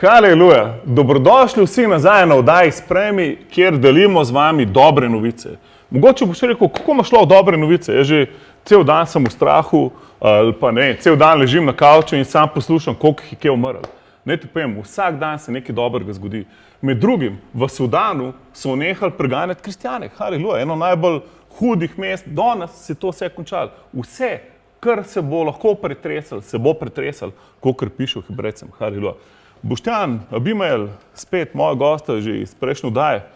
Haleluja! Dobrodošli vsi nazaj na oddaji Spremi, kjer delimo z vami dobre novice. Mogoče boš rekel, kako imaš šlo dobre novice? Jaz že cel dan sem v strahu, ali pa ne, cel dan ležim na kavču in sam poslušam, koliko jih je kje umrl. Naj ti povem, vsak dan se nekaj dobrega zgodi. Med drugim, v Sudanu so nehali preganjati kristjane. Haleluja, eno najbolj hudih mest, danes se to vse končalo. Vse, kar se bo lahko pretresalo, se bo pretresalo, kakor piše v Hebrejcem. Haleluja. Boštjan, Abimael, spet moja gosta že iz prejšnje oddaje.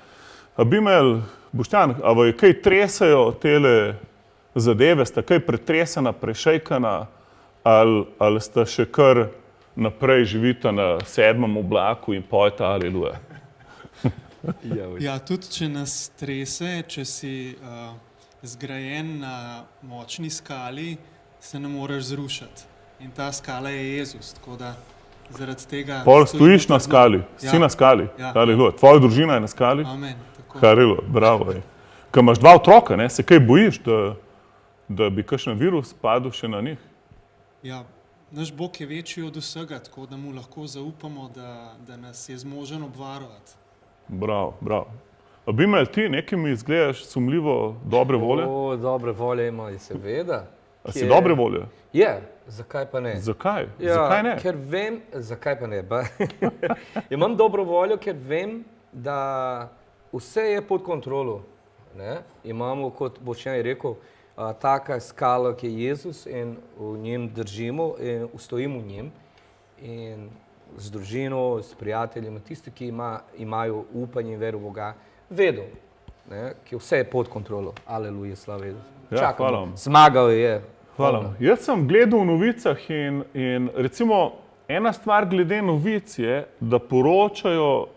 Abimael, Boštjan, a vas kaj tresajo tele zadeve, sta kaj pretresena, prešejkana, ali sta še kar naprej živita na 7. oblaku in pojeta aleluja? Ja, tudi če nas trese, če si zgrajen na močni skali, se ne moreš zrušiti. In ta skala je Jezus, tako da zaradi tega... Pol stojiš na skali, si na skali, haleluja. Tvoja družina je na skali? Amen, tako. Haleluja, bravo. Ko imaš dva otroka, ne, se kaj bojiš, da bi kakšen virus padel še na njih? Ja, naš Bog je večji od vsega, tako da mu lahko zaupamo, da nas je zmožen obvarovati. Bravo, bravo. Abimael, ti nekaj mi izgledaš sumljivo dobre volje? O, dobre volje ima, seveda. A si dobre volje? Je, zakaj pa ne? Zakaj? Ja, Zakaj ne? Ker vem, zakaj pa ne? Imam dobro voljo, ker vem, da vse je pod kontrolo. Ne? Imamo, kot Boštjan je rekel, taka skala, ki je Jezus in v njem držimo in ustojimo v njem. In z družino, s prijatelji, tisti, ki imajo upanje in vero v Boga, vedo, ne? Ki vse je pod kontrolo. Aleluja, slava Jezus. Ja, hvala vam. Zmagal je. Hvala. Jaz sem gledal v novicah in recimo ena stvar glede novic je, da poročajo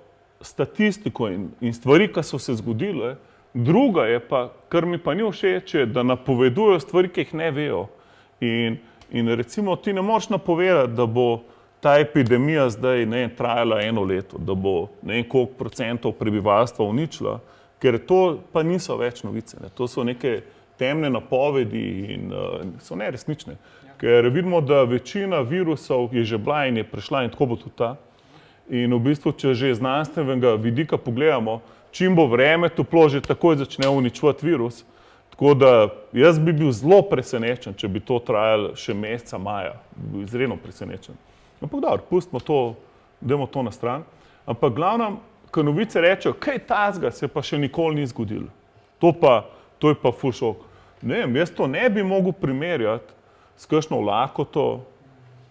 statistiko in stvari, ki so se zgodile. Druga je pa, kar mi pa ni všeč, da napovedujejo stvari, ki jih ne vejo. In recimo ti ne moreš napovedati, da bo ta epidemija zdaj trajala 1 leto, da bo ne vem koliko procentov prebivalstva uničila, ker to pa niso več novice. Ne. To so neke temne napovedi in so neresnične. Ker vidimo, da večina virusov je že bila in je prišla in tako bo tudi ta. In v bistvu, če že z znanstvenega vidika pogledamo, čim bo vreme toplo, že takoj začne uničevati virus. Tako da jaz bi bil zelo presenečen, če bi to trajalo še meseca maja. Bi bil izredno presenečen. Ampak dobro, pustimo to, dajmo to na stran. Ampak glavno, ko novice rečejo, kaj tazga se pa še nikoli ni zgodilo. To je pa ful šok. Ne vem, jaz to ne bi mogel primerjati s kakšno lakoto.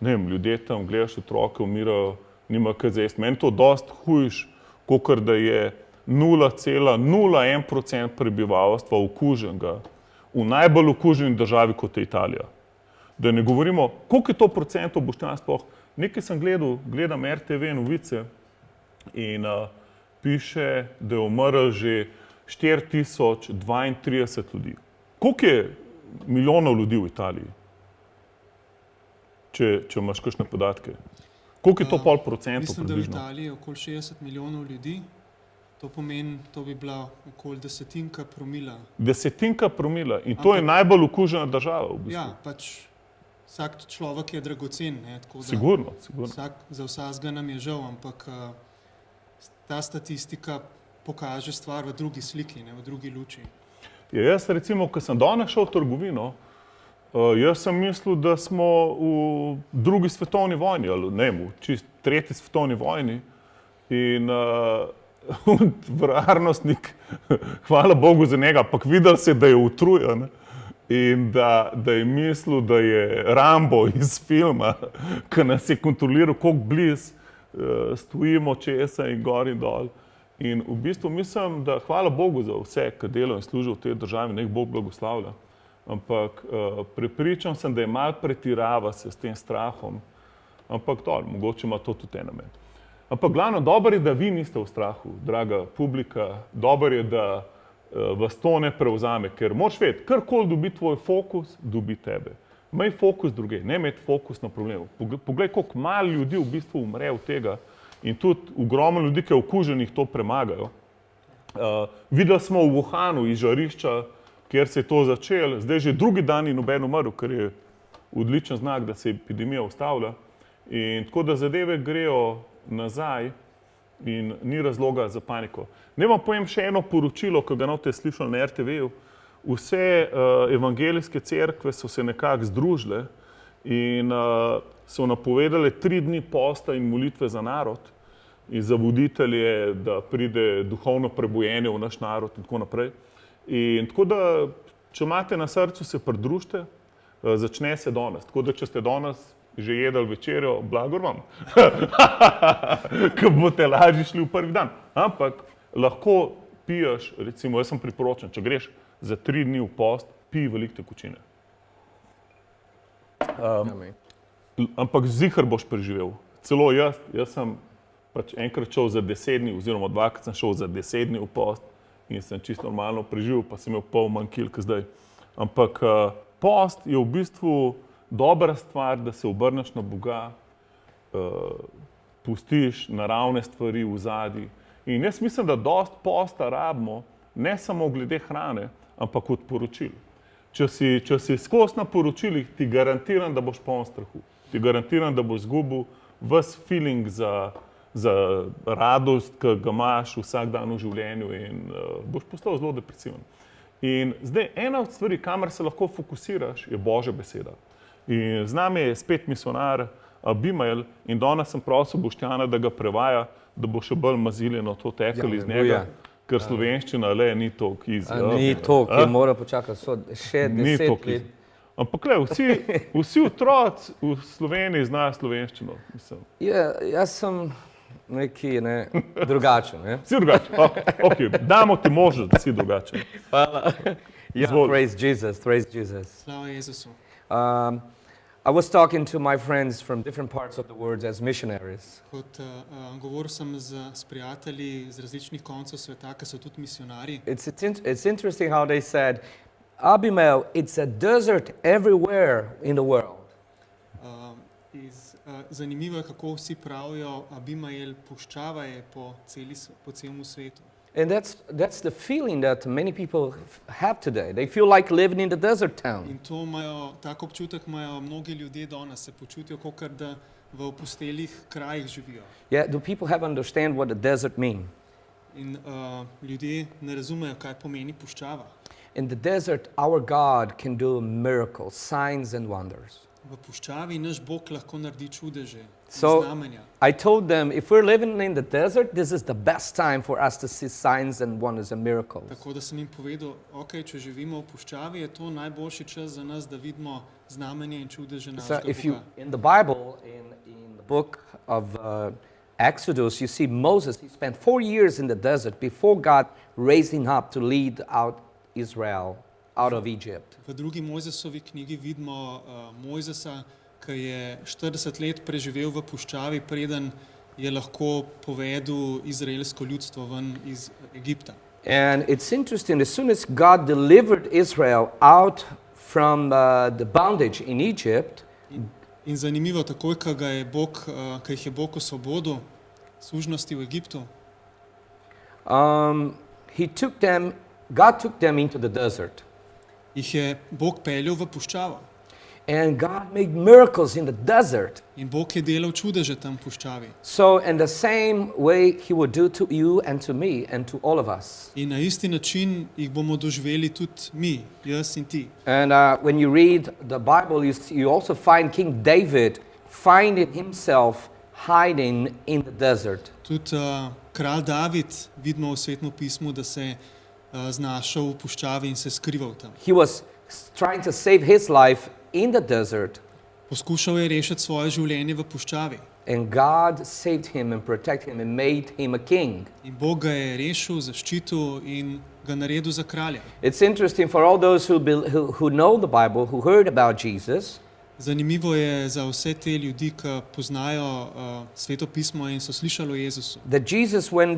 Ne vem, ljudje tam gledaš, otroke umirajo, nima kaj za jesti. Meni to dosti hujš, kakor da je 0,01% prebivalstva okuženega v najbolj okuženi državi, kot je Italija. Da ne govorimo, koliko je to procentov, Boštjan sploh. Nekaj sem gledam RTV novice in piše, da je umrl že 4032 ljudi. Koliko je milijonov ljudi v Italiji? Če imaš kakšne podatke. Koliko je to pol procentov približno? Mislim, da v Italiji je okoli 60 milijonov ljudi. To pomeni, to bi bila okoli 10 promila. 10 promila. In to je najbolj okužena država v bistvu. Ja, pač vsak človek je dragocen. Ne, tako da Sigurno. za vsakega nam je žal, ampak ta statistika pokaže stvar v drugi sliki, ne, v drugi luči. Ja, jaz recimo, ko sem danes šel v trgovino, jaz sem mislil, da smo v 2. svetovni vojni, ali ne, v čist 3. svetovni vojni. In varnostnik, hvala Bogu za njega, ampak videl se, da je utrujen in da je mislil, da je Rambo iz filma, ki nas je kontroliral, koliko blizu stojimo česa in gor in dol. In v bistvu mislim, da hvala Bogu za vse, ki delajo in služijo v tej državi, nek Bog blagoslavlja. Ampak prepričan sem, da je malo pretirava se s tem strahom. Ampak dobro, mogoče ima to tudi en namen. Ampak glavno, dobro je, da vi niste v strahu, draga publika. Dobro je, da vas to ne prevzame, ker moraš vedeti, karkoli dobi tvoj fokus, dobi tebe. Imej fokus druge, ne imeti fokus na problemu. Poglej, koliko malo ljudi v bistvu umre od tega. In tudi ogromno ljudi, ki je okuženih, to premagajo. Videli smo v Wuhanu iz žarišča, kjer se je to začelo, zdaj že drugi dan in noben umrl, kar je odličen znak, da se epidemija ustavlja. In tako da zadeve grejo nazaj in ni razloga za paniko. Naj vam povem še eno poročilo, ki ga boste slišali na RTV-ju. Vse evangeljske cerkve so se nekako združile in so napovedale 3 dni posta in molitve za narod in za voditelje, da pride duhovno prebojenje v naš narod in tako naprej. In tako da, če imate na srcu, se pridružite, začne se danes. Tako da, če ste danes že jedli večerjo, blagor vam, ko boste lažje šli v prvi dan. Ampak lahko piješ, recimo, jaz sem priporočen, če greš za 3 dni v post, pij veliko tekočine. Ampak ziher boš preživel. Celo jaz sem pač enkrat šel za 10 dni, oziroma 2krat sem šel za 10 dni v post in sem čisto normalno preživel, pa sem imel pol manj kil, kot zdaj. Ampak post je v bistvu dobra stvar, da se obrneš na Boga, pustiš naravne stvari v zadnji. In jaz mislim, da dosti posta rabimo, ne samo glede hrane, ampak od poročil. Če si skozi na poročilih, ti garantiram, da boš poln strahu. Ti garantiram, da boš izgubil ves feeling za radost, ki ga imaš vsak dan v življenju in boš postal zelo depresiven. In zdaj, ena od stvari, kamor se lahko fokusiraš, je Božja beseda. In z nami je spet misionar Abimael in danes sem prosil Boštjana, da ga prevaja, da bo še bolj maziljeno to teklo iz njega, ker slovenščina le ni toliko izjavljena. Ni toliko, ki mora počakati še 10 let. Ampak vsi otroci v Sloveniji znajo slovenščino. Jaz sem neki drugačen. Si drugačen, ok, damo ti možnost, da si drugačen. Hvala. Praise Jesus, praise Jesus. Slava Jezusu. I was talking to my friends from different parts of the world as missionaries. Govoril sem s prijatelji z različnih koncev sveta, ki so tudi misionarji. It's interesting how they said, Abimael, it's a desert everywhere in the world. Zanimivo je, kako vsi pravijo, Abimael, puščava je po celem svetu. And that's the feeling that many people have today. They feel like living in the desert town. In tako občutek imajo mnogi ljudje danes, se počutijo, kakor da v opustelih krajih živijo. Yeah, do people have understand what the desert mean? In ljudje ne razumejo, kaj pomeni puščava. In the desert, our God can do miracles, signs and wonders. V puščavi naš Bog lahko naredi čudeže, znamenja. I told them, if we're living in the desert, this is the best time for us to see signs and wonders and miracles. Tako da sem jim povedal, ok, če živimo v puščavi, je to najboljši čas za nas, da vidimo znamenja in čudeže našega Boga. In the Bible, in the book of Exodus, you see Moses, he spent 4 years in the desert before God raised him up to lead out Israel out of Egypt. V drugi Mojzesovi knjigi vidimo Mojzesa, ki je 40 let preživel v puščavi, preden je lahko povedal izraelsko ljudstvo ven iz Egipta. And it's interesting, as soon as God delivered Israel out from the bondage in Egypt, in zanimivo, takoj, ko jih je Bog osvobodil sužnosti v Egiptu, God took them into the desert. Jih je Bog peljal v puščavo. And God made miracles in the desert. In Bog je delal čudeže tam v puščavi. So in the same way he would do to you and to me and to all of us. In na isti način jih bomo doživeli tudi mi, jaz in ti. And when you read the Bible, you also find King David finding himself hiding in the desert. Tudi kralj David vidimo v Svetem pismu, da se znašel v puščavi in se skrival tam. He was trying to save his life in the desert. Poskušal je rešiti svoje življenje v puščavi. And God saved him and protected him and made him a king. In Bog ga je rešil, zaščitil in ga naredil za kralja. It's interesting for all those who know the Bible, who heard about Jesus. Zanimivo je za vse te ljudi, ki poznajo Sveto pismo in so slišali o Jezusu. That Jesus, when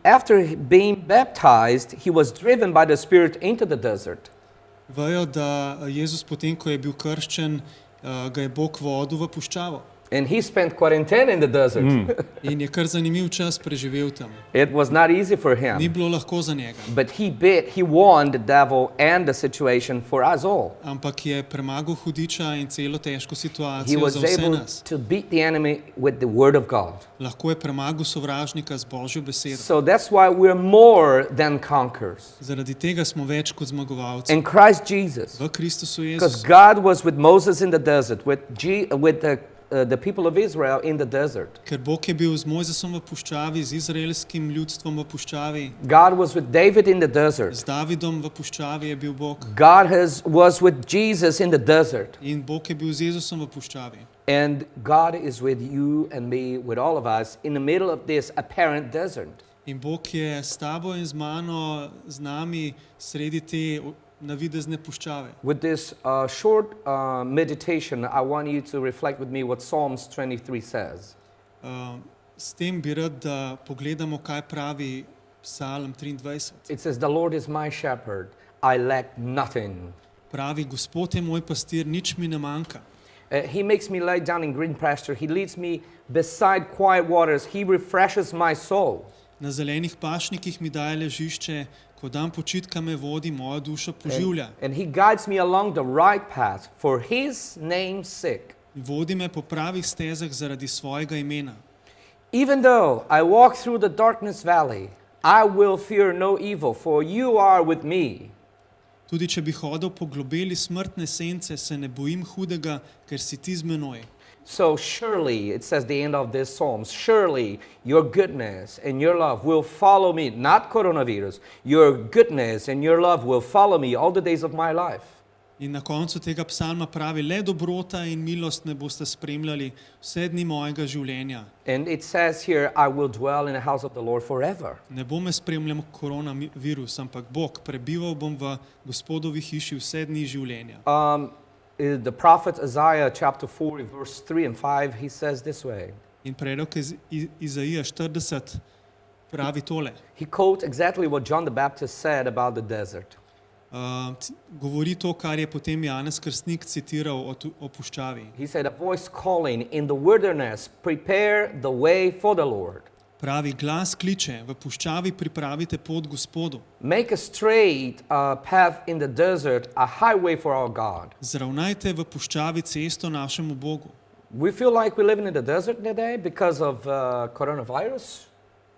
after being baptized, he was driven by the Spirit into the desert. Vejo, da Jezus potem, ko je bil krščen, ga je Bog vodil v puščavo. And he spent quarantine in the desert. In je kar zanimiv čas preživel tam. It was not easy for Ni him. bilo lahko za njega, But he won the devil and the situation for us all. ampak je premagal hudiča in celo težko He situacijo was za vse able nas. to beat the enemy with the word of God. Lahko je premagal sovražnika z Božjo besedo. So that's why we're more than conquerors. Zaradi tega smo več kot zmagovalci. In Christ Jesus. V Kristusu Because Jezusu. God was with Moses in the desert, with the people of Israel in the desert. Ker Bog je bil z Mojzesom v puščavi, z izraelskim ljudstvom v puščavi, God was with David in the desert. z Davidom v puščavi je bil Bog God was with Jesus in the desert. in Bog je bil z Jezusom v puščavi. And God is with you and me, with all of us, in the middle of this apparent desert. In Bog je s tabo in z mano, z nami, sredi te navidezne puščave. With this short meditation, I want you to reflect with me what Psalms 23 says. S tem bi rad, da pogledamo, kaj pravi Psalm 23. It says, "The Lord is my shepherd, I lack nothing. Pravi, Gospod je moj pastir, nič mi ne manjka. He makes me lie down in green pasture. He leads me beside quiet waters. He refreshes my soul." Na zelenih pašnikih mi daje ležišče, ko dan počitka me vodi, moja duša poživlja. And He guides me along the right path for His name's sake. Vodi me po pravih stezah zaradi svojega imena. Even though I walk through the darkness valley, I will fear no evil, for you are with me. Tudi če bi hodil po globeli smrtne sence, se ne bojim hudega, ker si ti z menoj. So surely, it says the end of this psalm, surely your goodness and your love will follow me, not coronavirus, your goodness and your love will follow me all the days of my life. In na koncu tega psalma pravi, le dobrota in milost me boste spremljali vse dni mojega življenja. And it says here, I will dwell in the house of the Lord forever. Ne bo me spremljal koronavirus, ampak Bog, prebival bom v Gospodovi hiši vse dni življenja. The prophet Isaiah chapter 4 verse 3 and 5, he says this way. In prerok iz Izaija 40 pravi tole. He quotes exactly what John the Baptist said about the desert. Govori to, kar je potem Janez Krstnik citiral o puščavi. He said, a voice calling in the wilderness, prepare the way for the Lord. Pravi, glas kliče, v puščavi pripravite pot Gospodu. Make a straight path in the desert, a highway for our God. Zravnajte v puščavi cesto našemu Bogu. We feel like we're living in the desert today because of coronavirus.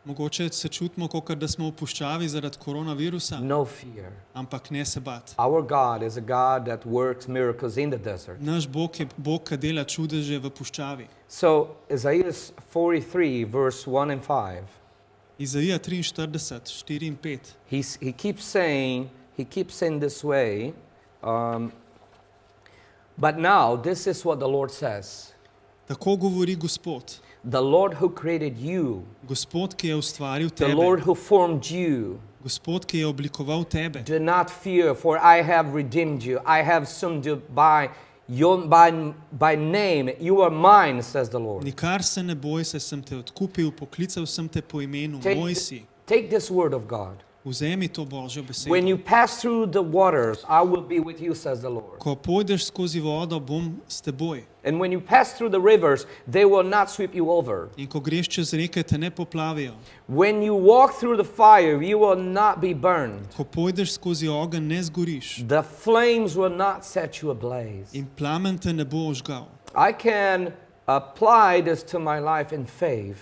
Mogoče se čutimo, kot da smo v puščavi zaradi koronavirusa, No fear. ampak ne se bati. Our God is a God that works miracles in the desert. Naš Bog je Bog, ki dela čudeže v puščavi. So Isaiah 43 verse 1 and 5. Izaija 43, 4 in 5. He keeps saying this way, but now this is what the Lord says. Tako govori Gospod. The Lord who created you, Gospod, ki je ustvaril the Lord tebe. who formed you, Gospod, ki je oblikoval tebe. do not fear, for I have redeemed you. I have assumed you by name. You are mine, says the Lord. Nikar se ne boj, saj sem te odkupil, poklical sem te po imenu, moj si. Take this word of God. Vzemi to Božjo besedo. When you pass through the waters, I will be with you, says the Lord. Ko pojdeš skozi vodo, bom s teboj. And when you pass through the rivers, they will not sweep you over. In ko greš čez reke, te ne poplavijo. When you walk through the fire, you will not be burned. Ko pojdeš skozi ogenj, ne zgoriš. The flames will not set you ablaze. In plamen te ne bo ožgal. I can apply this to my life in faith.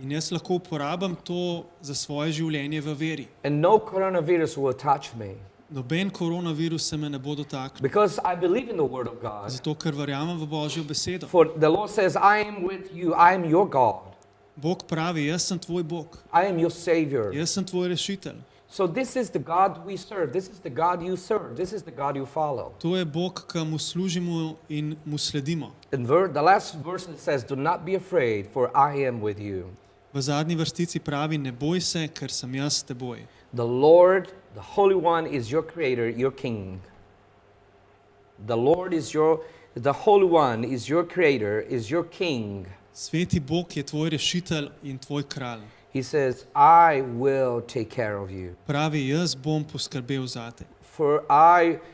In jaz lahko uporabam to za svoje življenje v veri. And no coronavirus will touch me. Noben koronavirus se me ne bo dotaknil. Because I believe in the word of God. Zato, ker verjamem v Božjo besedo. For the Lord says, I am with you. I am your God. Bog pravi, jaz sem tvoj Bog. I am your Savior. Jaz sem tvoj rešitelj. So this is the God we serve. This is the God you serve. This is the God you follow. To je Bog, ki mu služimo in mu sledimo. In the last verse it says, do not be afraid, for I am with you. V zadnji vrstici pravi, ne boj se, ker sem jaz s teboj. The Lord, the Holy One, is your Creator, your King. The Holy One is your Creator, is your King. Sveti Bog je tvoj rešitelj in tvoj kralj. He says, I will take care of you. Pravi, jaz bom poskrbel zate.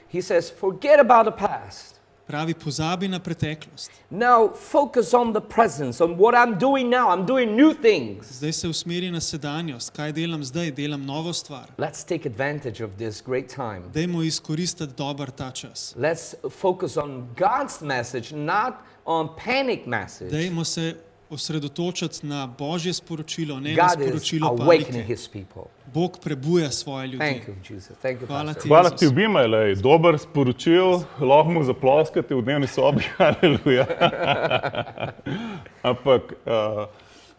He says, forget about the past. Pravi, pozabi na preteklost. Now focus on the presence, on what I'm doing now. I'm doing new things. Zdaj se usmeri na sedanjost. Kaj delam zdaj? Delam novo stvar. Let's take advantage of this great time. Dajmo izkoristiti dober ta čas. Let's focus on God's message, not on panic message. Dajmo se osredotočiti na Božje sporočilo, ne na God is sporočilo awakening panike. His people. Bog prebuja svoje ljudi. Thank you, Jesus. Thank you, Hvala Pastor. ti. Hvala ti, Bimaj, dober sporočil, lahko mu zaploskate v dnevni sobi, aleluja. Ampak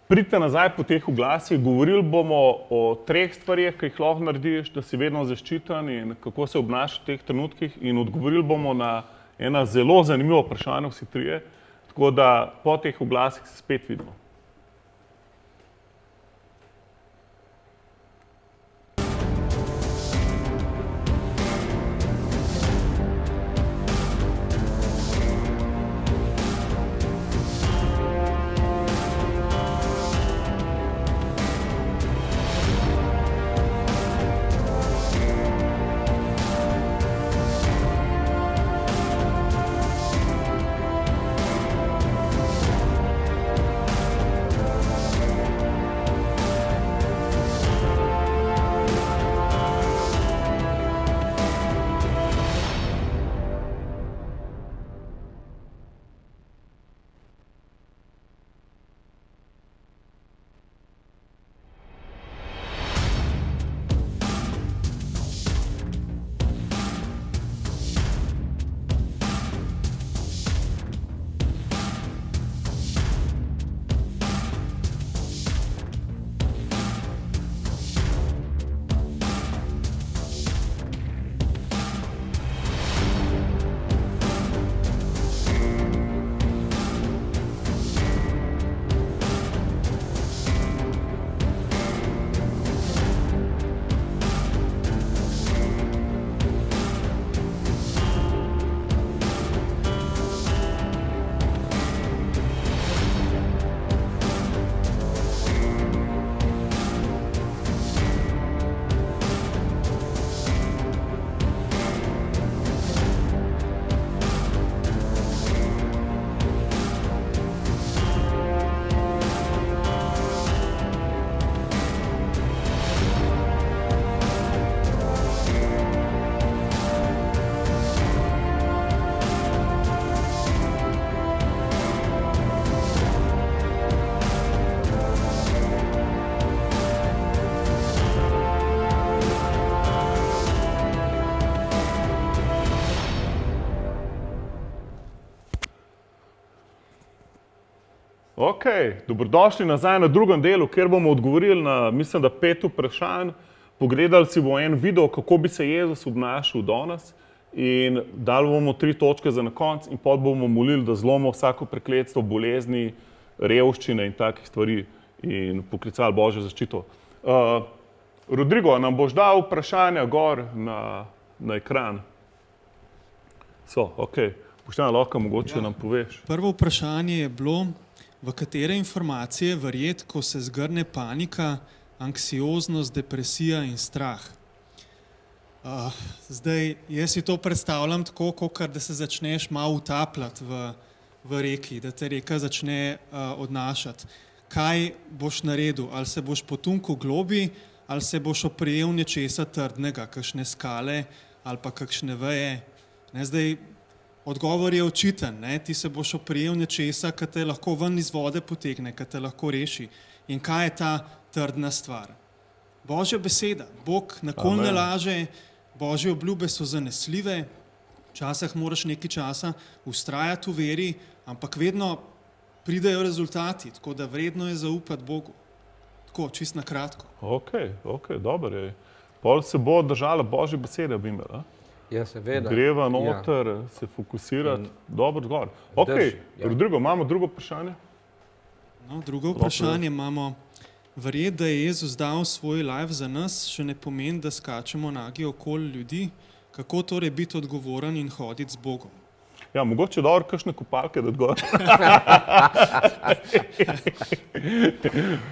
pridite nazaj po teh oglasih, govorili bomo o 3 stvarih, ki jih lahko narediš, da si vedno zaščiten in kako se obnašati v teh trenutkih, in odgovorili bomo na ena zelo zanimiva vprašanja vsi trije, tako da po teh oglasih se spet vidimo. Ok, dobrodošli nazaj na drugem delu, kjer bomo odgovorili na, mislim, da 5 vprašanj. Pogledali si bomo en video, kako bi se Jezus obnašal do nas, in dali bomo 3 točke za na konec in potem bomo molili, da zlomimo vsako prekletstvo, bolezni, revščine in takih stvari in poklicali Božjo zaščito. Rodrigo, nam boš dal vprašanja gor na ekran? Ok. Boštjan, lahko mogoče nam poveš. Prvo vprašanje je bilo, v katere informacije verjeti, ko se zgrne panika, anksioznost, depresija in strah. Zdaj, jaz si to predstavljam tako, kot da se začneš malo utapljati v reki, da te reka začne odnašati. Kaj boš naredil? Ali se boš potunkal globi, ali se boš oprijel nečesa trdnega, kakšne skale ali pa kakšne veje. Zdaj, odgovor je očiten, ti se boš oprijel nečesa, ki te lahko ven iz vode potegne, ki te lahko reši. In kaj je ta trdna stvar? Božja beseda. Bog nikoli ne laže, Božje obljube so zanesljive, včasih moraš nekaj časa vztrajati v veri, ampak vedno pridejo rezultati, tako da vredno je zaupati Bogu. Tako, čist na kratko. Ok, dobro je. Pol se bo držala Božje besede, bi imela. Ja, seveda. Greva noter, se fokusirati, dobro zgor. Ok, Rodrigo, imamo drugo vprašanje? No, drugo vprašanje imamo. Verjeti, da je Jezus dal svoj life za nas, še ne pomeni, da skačemo nagi okoli ljudi. Kako torej biti odgovoren in hoditi z Bogom? Ja, mogoče dobro kakšne kopalke dati gor.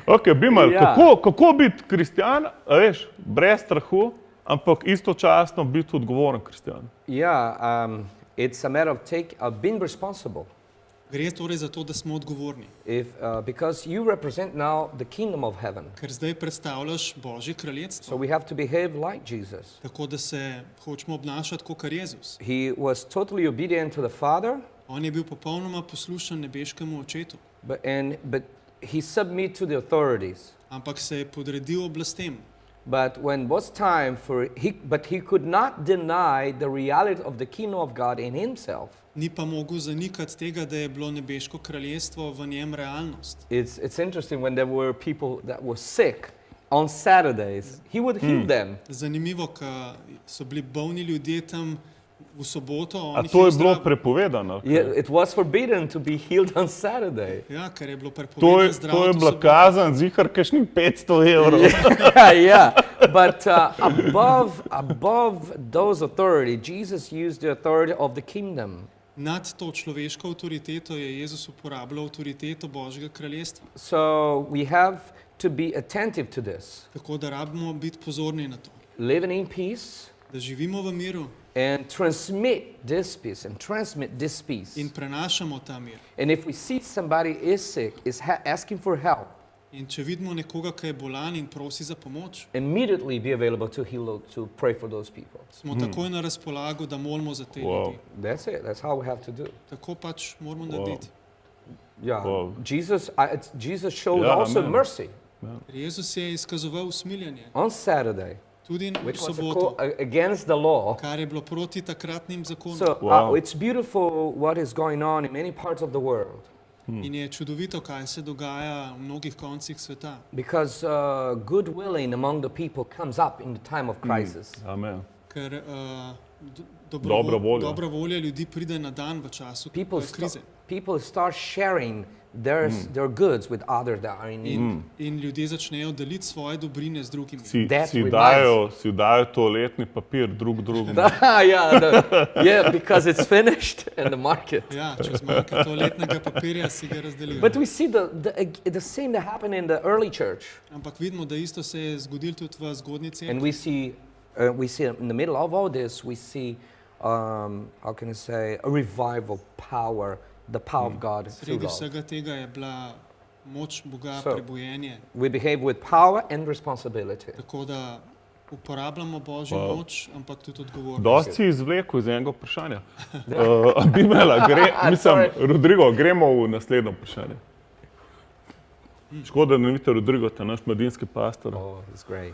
Ok, Bimal, kako biti kristjan, veš, brez strahu, ampak istočasno biti odgovoren kristjan? Ja, It's a matter of being responsible. Gre torej za to, da smo odgovorni. Because you represent now the kingdom of heaven. Ker zdaj predstavljaš Božje So kraljestvo. we have to behave like Jesus. Tako da se hočemo obnašati kot Jezus. He was totally obedient to the Father, On je bil popolnoma poslušen nebeškemu očetu, but he submitted to the authorities. ampak se je podredil oblastem. But when was time but he could not deny the reality of the kingdom of God in himself. Ni pa mogel zanikati tega, da je bilo nebeško kraljestvo v njem realnost. It's interesting when there were people that were sick on Saturdays, he would heal them. Zanimivo, ker so bili bolni ljudje tam v soboto. A to je bilo prepovedano? Yeah, it was forbidden to be healed on Saturday. Ja, ker je bilo To je, prepovedano to je zdraviti v bila soboto. kazen, zihar kakšnih 500 evrov. Yeah, but above those authority, Jesus used the authority of the kingdom. Nad to človeško avtoriteto je Jezus uporabljal avtoriteto Božjega kraljestva. So we have to be attentive to this, Tako da rabimo biti pozorni na to, living in peace da živimo v miru and transmit this peace. in prenašamo ta mir. And if we see somebody is sick, asking for help, In če vidimo nekoga, ki je bolan in prosi za pomoč, immediately be available to pray for those people. smo takoj na razpolago, da molimo za te Wow. ljudi. That's it. That's how we have to do. Tako pač moramo narediti. Yeah. Wow. Jesus showed Yeah, also amen. mercy Jezus je izkazoval usmiljenje, on Saturday, tudi v which was soboto, against the law. kar je bilo proti takratnim zakonom. So Wow. it's beautiful what is going on in many parts of the world In je čudovito, kaj se dogaja v mnogih koncih sveta. because good willing among the people comes up in the time of crisis. Amen. Ker Dobra volja. dobra volja ljudi pride na dan v času krize. People start sharing their goods with others that are in need. In ljudje začnejo deliti svoje dobrine z drugimi. That's Si dajo toaletni papir drug drugemu. Yeah, because it's finished in the market. Ja, če zmanjka toaletnega papirja, si ga razdelijo. But we see the same that happened in the early church. Ampak vidimo, da isto se je zgodilo tudi v zgodnji And cerkvi. we see in the middle of all this, we see, how can I say, a revival power, the power of God through Sredi love. vsega tega je bila moč Boga, So- prebojenje. We behave with power and responsibility. Tako da uporabljamo Božjo Wow. moč, ampak tudi odgovornost. Dosti si izvlekel iz enega vprašanja. Abimela, mislim, Sorry. Rodrigo, gremo v naslednjo vprašanje. Škoda, da ne vidite Rodrigo, ta naš mladinski pastor. Oh, it's great.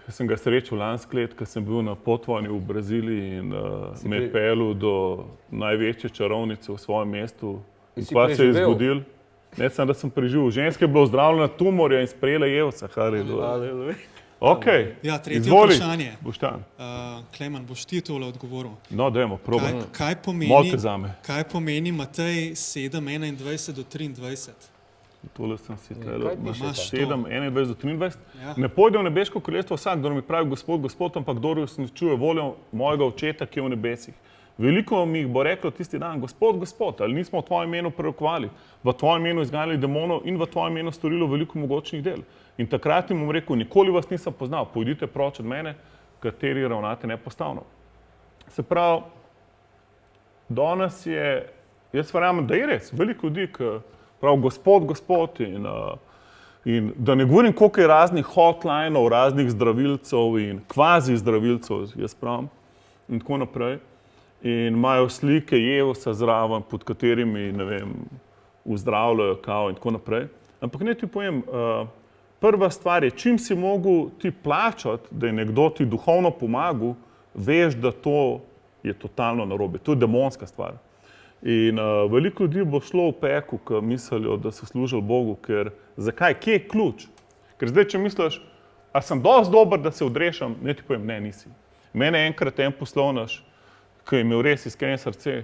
Jaz sem ga srečal lansko leto, ko sem bil na potovanju v Braziliji in me je pri- peljal do največje čarovnice v svojem mestu. In si kaj se je preživel? zgodilo? Ne samo, da sem preživel. Ženska je bila ozdravljena tumorja in sprejela Jevsa. Hallelujah. Ja, Okay. tretje Izvoli, vprašanje. Boštjan. Klemen, boš ti tole odgovoril. No, dajmo, probaj. Kaj Molite zame. kaj pomeni Matej 7, 21 do 23? Tole sem si kaj tele. piše tam? 7, 21 do 23. Ja. Ne pojde v nebeško kraljestvo vsak, kdo mi pravi Gospod, Gospod, ampak kdo uresničuje voljo mojega očeta, ki je v nebesih. Veliko mi jih bo reklo tisti dan, Gospod, Gospod, ali nismo v tvojem imenu prerokovali, v tvojem imenu izganjali demonov in v tvojem imenu storilo veliko mogočnih del. In takrat jim bom rekel, nikoli vas nisem poznal, pojdite proč od mene, kateri ravnate nepostavno. Se pravi, danes je, jaz verjamem, da je res veliko ljudi, ki pravi Gospod, Gospod in da ne govorim, koliko je raznih hotlineov, raznih zdravilcev in kvazi zdravilcev, jaz pravim, in tako naprej. In imajo slike Jezusa zraven, pod katerimi, ne vem, vzdravljajo kao in tako naprej. Ampak naj ti povem, prva stvar je, čim si mogel ti plačati, da je nekdo ti duhovno pomagal, veš, da to je totalno narobe. To je demonska stvar. In veliko ljudi bo šlo v peku, ki mislijo, da so služili Bogu, ker zakaj? Kje je ključ? Ker zdaj, če misliš, a sem dosti dober, da se odrešam, ne ti povem, ne, nisi. Mene je enkrat en poslovnež, ki je imel res iskreno srce.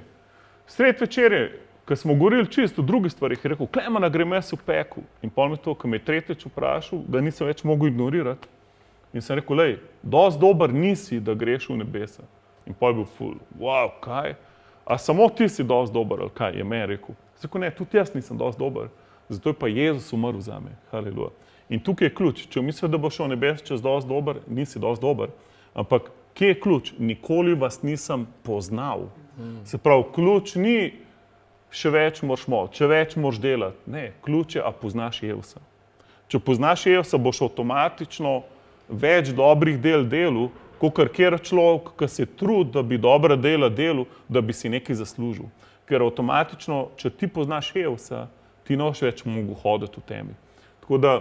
Sred večerje, ko smo govorili čisto o drugih stvarih, je rekel, Klemena, grem jaz v peku. In pol me to, ko me je tretjič vprašal, ga nisem več mogel ignorirati. In sem rekel, lej, dosti dober nisi, da greš v nebesa. In pol je bil ful, wow, kaj? A samo ti si dosti dober, ali kaj, je meni rekel. Sem rekel, ne, tudi jaz nisem dosti dober, zato je pa Jezus umrl za me. Haleluja. In tukaj je ključ. Če misliš, da boš šel v nebes čez dosti dober, nisi dosti dober. Ampak kje je ključ? Nikoli vas nisem poznal. Se pravi, ključ ni še več moraš moči, še več moraš delati. Ne, ključ je, a poznaš Jezusa. Če poznaš Jezusa, boš avtomatično več dobrih del delu, kakor kjer človek, ki se trudi, da bi dobra dela delu, da bi si nekaj zaslužil. Ker avtomatično, če ti poznaš Jezusa, ti ne boš več mogel hoditi v temi. Tako da,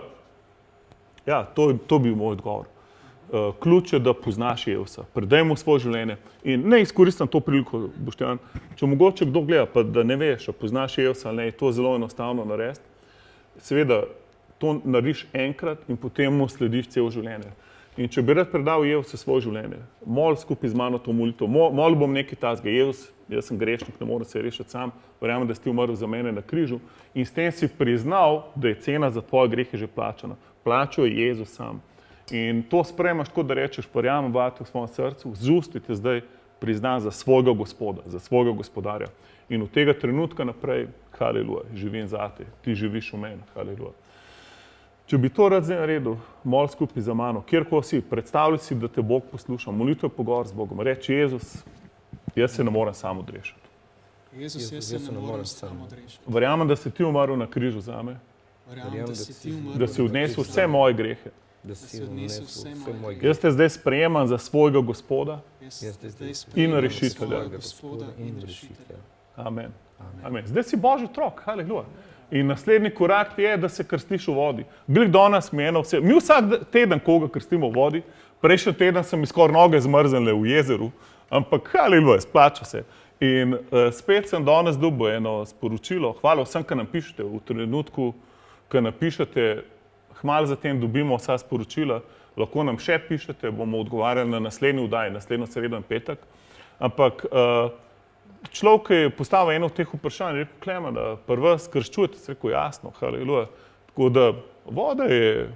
ja, to bi moj odgovor. Ključ je, da poznaš Jezusa, predaj mu svoje življenje. In ne izkoristim to priliko, Boštjan, če mogoče kdo gleda, pa da ne veš, a poznaš Jezusa ali ne, je to zelo enostavno narediti. Seveda, to narediš enkrat in potem mu slediš celo življenje. In če bi rad predal Jezusu svoje življenje, mol skupaj z mano to molitev, molil bom nekaj takega, Jezus, jaz sem grešnik, ne morem se rešiti sam, verjamem, da si ti umrl za mene na križu in s tem si priznal, da je cena za tvoje grehe že plačana. Plačal je Jezus sam. In to sprejmaš tako, da rečeš, verjamem vate v svojem srcu, z usti te zdaj priznan za svojega Gospoda, za svojega Gospodarja. In od tega trenutka naprej, haleluja, živim zate, ti živiš v meni, haleluja. Če bi to rad zdaj naredil, mol skupaj za mano, kjerkoli si, predstavljaj si, da te Bog posluša, molitev je pogovor z Bogom. Reči, Jezus, jaz se ne morem sam odrešiti. Jezus, jaz se ne morem sam odrešiti. Verjamem, da si ti umrl na križu zame, Verjamem, da si ti umrl, da si odnesel vse moje grehe. Da si odnesel vse moje Jaz te zdaj sprejemam za svojega Gospoda Jaz te zdaj in sprejemam za rešitelja. svojega Gospoda in rešitelja. Amen. Amen. Zdaj si Božji otrok, haleluja. In naslednji korak je, da se krstiš v vodi. Glih do nas mi eno vse. Mi vsak teden koga krstimo v vodi, prejšnji teden sem mi skoraj noge zmrznile v jezeru, ampak haleluja, splača se. In spet sem danes dobil eno sporočilo, hvala vsem, ki nam pišete v trenutku, ki napišete, hmal zatem dobimo vsa sporočila, lahko nam še pišete, bomo odgovarjali na naslednji vdaji, naslednjo sredo in petek. Ampak človek je postavil eno od teh vprašanj, rekel, Klemen, da pri vas krščujete, se rekel, jasno, haleluja. Tako da voda je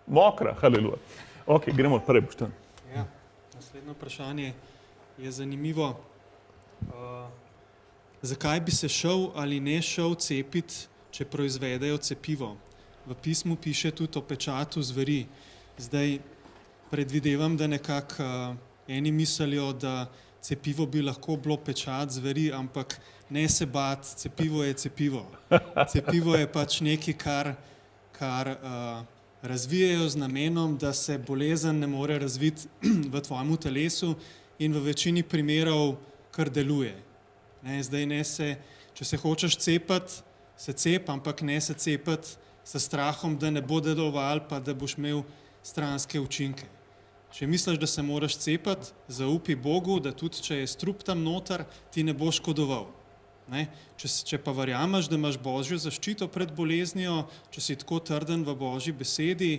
mokra, haleluja. Ok, gremo naprej, Boštjan. Ja, naslednje vprašanje je zanimivo. Zakaj bi se šel ali ne šel cepiti, če proizvedejo cepivo? V pismu piše tudi o pečatu zveri. Zdaj predvidevam, da nekako eni mislijo, da cepivo bi lahko bilo pečat zveri, ampak ne se bati, cepivo je cepivo. Cepivo je pač nekaj, kar razvijajo z namenom, da se bolezen ne more razviti v tvojem telesu in v večini primerov kar deluje. Zdaj ne se, če se hočeš cepati, se cep, ampak ne se cepati s strahom, da ne bo deloval, pa da boš imel stranske učinke. Če misliš, da se moraš cepati, zaupi Bogu, da tudi če je strup tam noter, ti ne bo škodoval. Če pa verjameš, da imaš Božjo zaščito pred boleznijo, če si tako trden v Božji besedi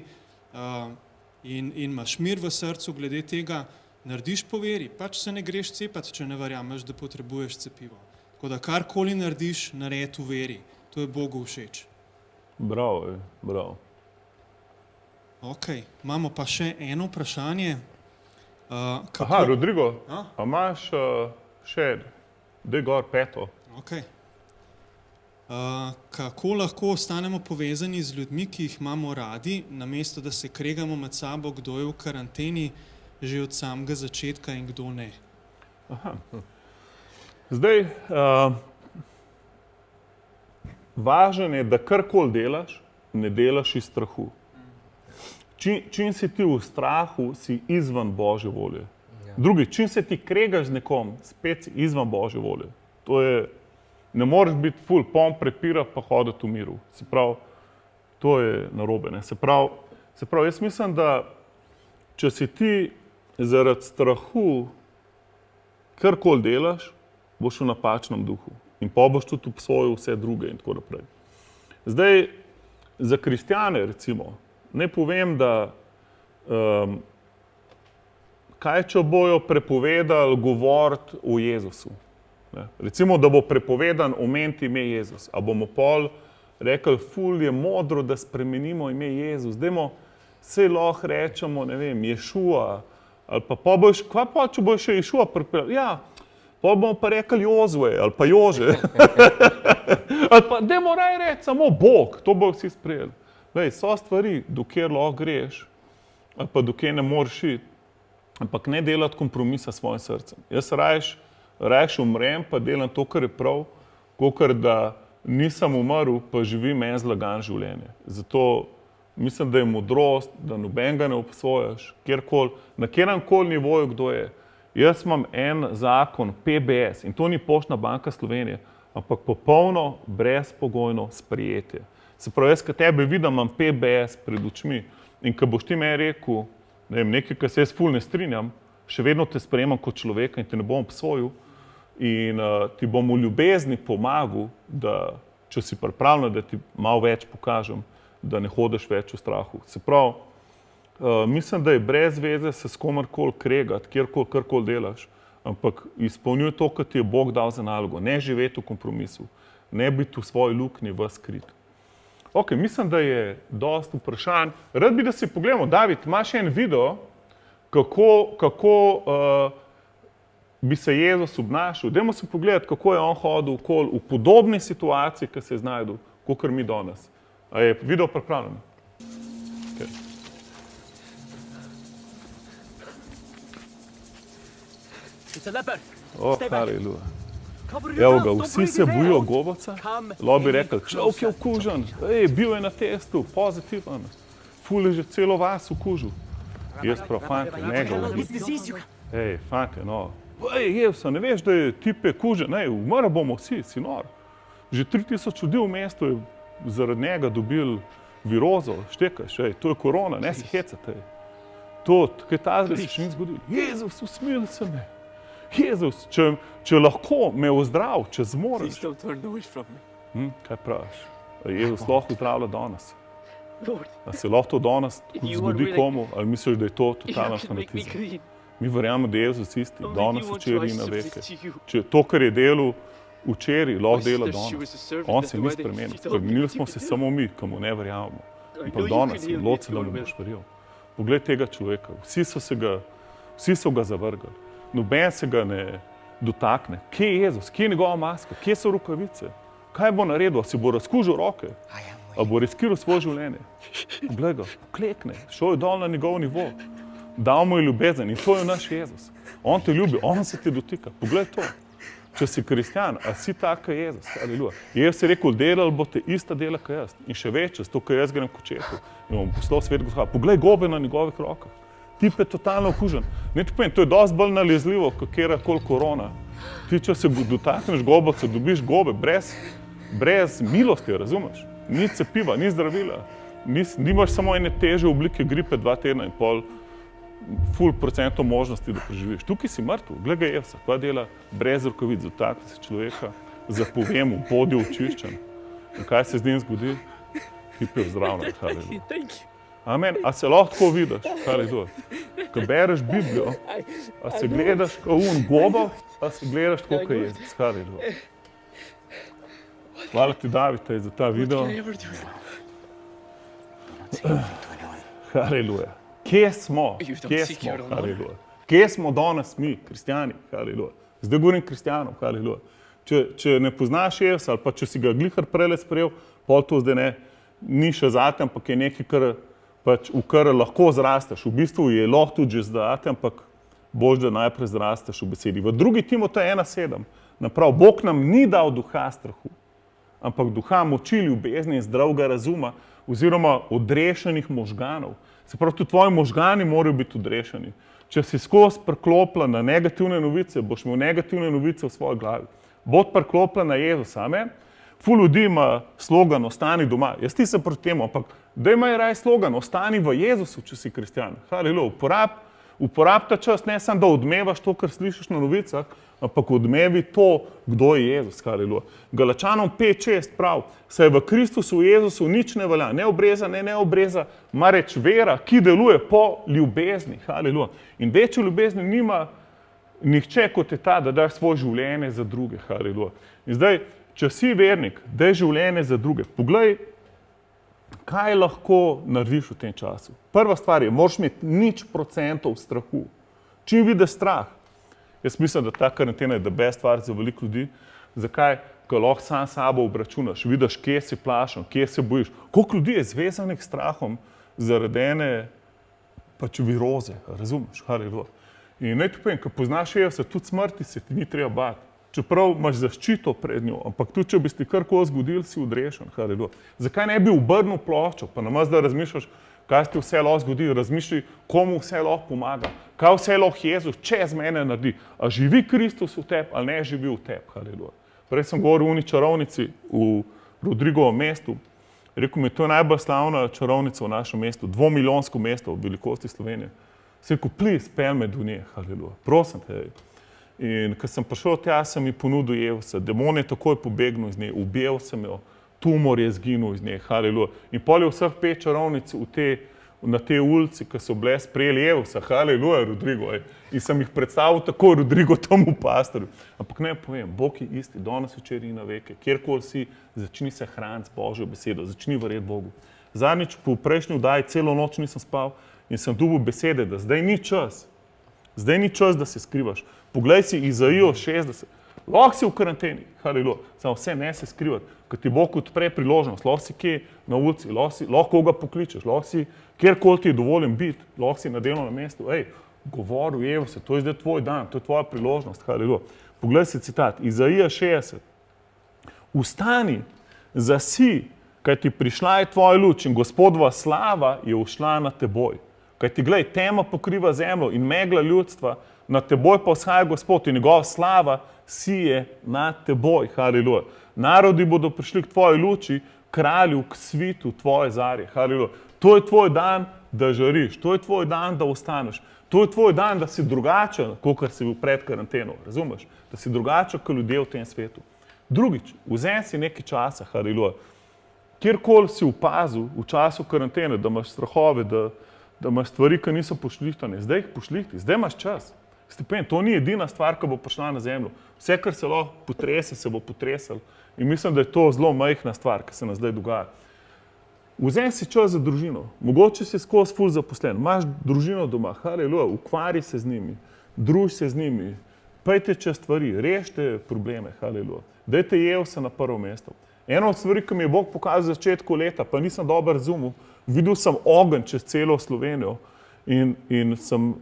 in imaš mir v srcu glede tega, narediš po veri, pač se ne greš cepati, če ne verjameš, da potrebuješ cepivo. Tako da karkoli narediš, naredi v veri. To je Bogu všeč. Bravo, bravo. Ok, imamo pa še eno vprašanje. Aha, Rodrigo, a imaš še, daj gor peto. Ok. Kako lahko ostanemo povezani z ljudmi, ki jih imamo radi, namesto da se kregamo med sabo, kdo je v karanteni že od samega začetka in kdo ne? Aha. Zdaj, važno je, da karkoli delaš, ne delaš iz strahu. Čim si ti v strahu, si izven Božje volje. Drugi, čim se ti kregaš z nekom, spet si izven Božje volje. To je, ne moreš biti ful poln prepira pa hoditi v miru. Se pravi, to je narobe. Se pravi, jaz mislim, da če si ti zaradi strahu karkoli delaš, boš v napačnem duhu. In pa boš tudi obsojil vse druge in tako naprej. Zdaj, za kristjane recimo, ne povem, da kaj če bojo prepovedali govoriti o Jezusu. Recimo, da bo prepovedan omeniti ime Jezus. A bomo pol rekli, ful je modro, da spremenimo ime Jezus. Dajmo, saj lahko rečemo, ne vem, Ješua, ali pa boš, kva pa, če boš še Ješua pripeljal? Ja, pa bomo pa rekli Jozue, ali pa Jože. Ali pa, dajmo raj reči samo Bog, to bo vsi sprejeli. Lej, so stvari, dokjer lahko greš, ali pa dokjer ne moreš iti, ampak ne delati kompromisa s svojim srcem. Jaz rajš Rajši umrem, pa delam to, kar je prav, kakor da nisem umrl, pa živim en zlagan življenje. Zato mislim, da je modrost, da nobenega ne obsojaš, kjerkoli, na kjerkoli nivoju kdo je. Jaz imam en zakon, PBS, in to ni Poštna banka Slovenije, ampak popolno, brezpogojno sprejetje. Se pravi, jaz, kad tebe vidim, imam PBS pred očmi in ko boš ti meni rekel, ne vem, nekaj, kar se jaz ful ne strinjam, še vedno te sprejemam kot človeka in te ne bom obsojil in ti bom v ljubezni pomagal, da če si pripravljen, da ti malo več pokažem, da ne hodiš več v strahu. Se pravi, mislim, da je brez veze se s komarkoli kregati, kjerkoli, karkoli delaš, ampak izpolnjuj to, kar ti je Bog dal za nalogo. Ne živeti v kompromisu, ne biti v svoji luknji ves skrit. Ok, mislim, da je dosti vprašanj. Rad bi, da si pogledamo. David, imaš en video, kako bi se Jezus obnašal. Dajmo si pogledati, kako je on hodil okoli v podobni situaciji, ki se je znajdel, kakor mi danes. A je video pripravljen? Okay. Oh, haleluja. Evo ga, vsi se bojijo gobaca, lahko bi rekli, človek je okužen, bil je na testu, pozitiven, ful je že celo vas okužil. Jaz prav, fante, ne ga ubiti. Fante, no, Jevsa, ne veš, da je tip je kužen, umrli bomo vsi, si nor. Že 3000 ljudi v mestu je zaradi njega dobil virozo, štekaš, to je korona, ne se hecate. To, kaj tazre se še ni zgodilo. Jezus, usmili se me. Jezus, če lahko me ozdrav, če zmoreš. Kaj praviš? Jezus lahko zdravlja danes. A se lahko to danes zgodi komu, ali misliš, da je to totalna fanatizem? Mi verjamemo, da je Jezus isti, danes, včeraj in na veke. Če to, kar je delal včeraj, lahko dela danes. On se ni spremenil. Spremenili smo se samo mi, ki mu ne verjamemo. Ampak danes je loce, da mu boš verjel. Poglej tega človeka, vsi so ga zavrgali. Noben se ga ne dotakne. Kje je Jezus? Kje je njegova maska? Kje so rokavice? Kaj bo naredil? A si bo razkužil roke? A bo riskiral svoje življenje? Poglej ga, poklekne, šel je dol na njegov nivo. Dal mu je ljubezen in to je naš Jezus. On te ljubi, on se te dotika. Poglej to. Če si kristjan, a si tak, kot je Jezus. Aleluja. Jezus je rekel, delali boste ista dela, kot jaz. In še več, to, kar jaz grem k očetu. In bom poslal svet Gospoda. Poglej gobe na njegovih rokah. Tip je totalno okužen. Ne ti povem, to je dosti bolj nalezljivo, kot kjerkoli korona. Ti, če se dotakneš gobaca, dobiš gobe brez milosti, razumeš? Ni cepiva, ni zdravila. Nimaš samo ene teže oblike gripe 2 tedna in pol, ful procentov možnosti, da preživiš. Tukaj si mrtev, glej ga Jevsa, kaj dela brez rokavic, dotakne se človeka, zapove mu, bodi očiščen. In kaj se z njim zgodi? Tip je zdravljen, haleluja. Amen. A se lahko tako vidiš? Haleluja. Ko bereš Biblijo, a se gledaš kot goba, a se gledaš tako, kot je Jezus. Haleluja. Hvala ti, David, za ta video. Haleluja. Kje smo? Haleluja. Kje smo danes mi, kristjani? Haleluja. Zdaj govorim kristjanom, haleluja. Če ne poznaš Jezusa, ali pa če si ga glihar prele sprejel, pol to zdaj ni še zate, ampak je nekaj, v kar lahko zrasteš. V bistvu je lahko tudi že zate, ampak boš, da najprej zrasteš v besedi. V 2. Timotej 1:7 naprav, Bog nam ni dal duha strahu, ampak duha moči, ljubezni in zdravega razuma oziroma odrešenih možganov. Se pravi, tudi tvoji možgani morajo biti odrešeni. Če si skozi priklopila na negativne novice, boš imel negativne novice v svoji glavi. Bod priklopila na Jezusa, amen? Ful ljudi ima slogan, ostani doma. Jaz nisem proti temu, ampak daj imajo raj slogan, ostani v Jezusu, če si kristjan. Haleluja, uporab ta čas, ne samo da odmevaš to, kar slišiš na novicah, ampak odmevi to, kdo je Jezus. Haleluja. Galačanom 5:6 prav, saj v Kristusu, v Jezusu nič ne velja, ne obreza, ne neobreza, ima reč vera, ki deluje po ljubezni. Haleluja. In večjo ljubezni nima nihče kot je ta, da daš svoje življenje za druge. Haleluja. In zdaj, če si vernik, daj življenje za druge. Poglej, kaj lahko narediš v tem času. Prva stvar je, moraš imeti 0% strahu. Čim vidiš strah? Jaz mislim, da ta karantena je best stvar za veliko ljudi. Zakaj? Ko lahko sam sabo obračunaš, vidiš, kje si plašen, kje se bojiš. Koliko ljudi je zvezanih s strahom zaradi ene viroze, razumeš? Haleluja. In naj ti povem, ko poznaš Jezusa, tudi smrti se ti ni treba bati. Čeprav imaš zaščito pred njo, ampak tudi če bi ti karkoli zgodil, si odrešen. Haleluja. Zakaj ne bi obrnil ploščo, pa namesto da razmišljaš, kaj ti vse lahko zgodi, razmišljaj, komu vse lahko pomaga, kaj vse lahko Jezus čez mene naredi. A živi Kristus v tebi ali ne živi v tebi. Haleluja. Prej sem govoril o uni čarovnici v Rodrigovem mestu. Rekel mi, to je najbolj slavna čarovnica v našem mestu, 2-milijonsko mesto v velikosti Slovenije. Sem rekel, please, pelj me do nje, haleluja, prosim te. In ko sem prišel tja, sem mi ponudil Jezusa, demon je takoj pobegnil iz nje, ubijal sem jo, tumor je zginil iz nje, haleluja. In pol je vseh 5 čarovnic na te ulici, ki so bile sprejeli Jezusa, haleluja, Rodrigo. In sem jih predstavil tako, Rodrigo, tomu pastorju. Ampak ne povem, Bog je isti, danes, včeraj in na veke. Kjerkoli si, začni se hraniti z Božjo besedo, začni verjeti Bogu. Zadnjič po prejšnji vdaji celo noč nisem spal in sem dobil besede, da zdaj ni čas. Zdaj ni čas, da se skrivaš. Poglej si Izaijo 60. Lahko si v karanteni, haleluja, samo vse ne se skrivati. Ko ti Bog odpre priložnost, lahko si kje na ulici, lahko koga pokličeš, lahko si kjerkoli ti je dovoljen biti, lahko si na delovnem mestu. Govoril Jezus, to je zdaj tvoj dan, to je tvoja priložnost, haleluja. Poglej si citat, Izaija 60. Vstani, zasi, kaj ti prišla je tvoja luč in Gospodova slava je ušla na teboj. Kaj ti glej, tema pokriva zemljo in megla ljudstva, na teboj pa vzhaja Gospod in njegova slava sije na teboj, haleluja. Narodi bodo prišli k tvoji luči, kralju k svitu tvoje zarje, haleluja. To je tvoj dan, da žariš, to je tvoj dan, da ostaneš, to je tvoj dan, da si drugačen, kot si bil pred karanteno, razumeš? Da si drugačen kot ljudje v tem svetu. Drugič, vzemi si nekaj časa, haleluja. Kjerkoli si opazil v času karantene, da imaš strahove, da imaš stvari, ki niso pošlihtane, zdaj jih pošlihti, zdaj imaš čas. To ni edina stvar, ki bo prišla na zemljo. Vse, kar se lahko potrese, se bo potresalo. In mislim, da je to zelo majhna stvar, ki se nam zdaj dogaja. Vzemi si čas za družino. Mogoče si skozi ful zaposlen. Imaš družino doma, haleluja, ukvarji se z njimi, druži se z njimi, pejte čez stvari, rešite probleme, haleluja. Dajte Jezusa na prvo mesto. Eno od stvari, ki mi je Bog pokazal v začetku leta, pa nisem dobro razumel, videl sem ogenj čez celo Slovenijo in sem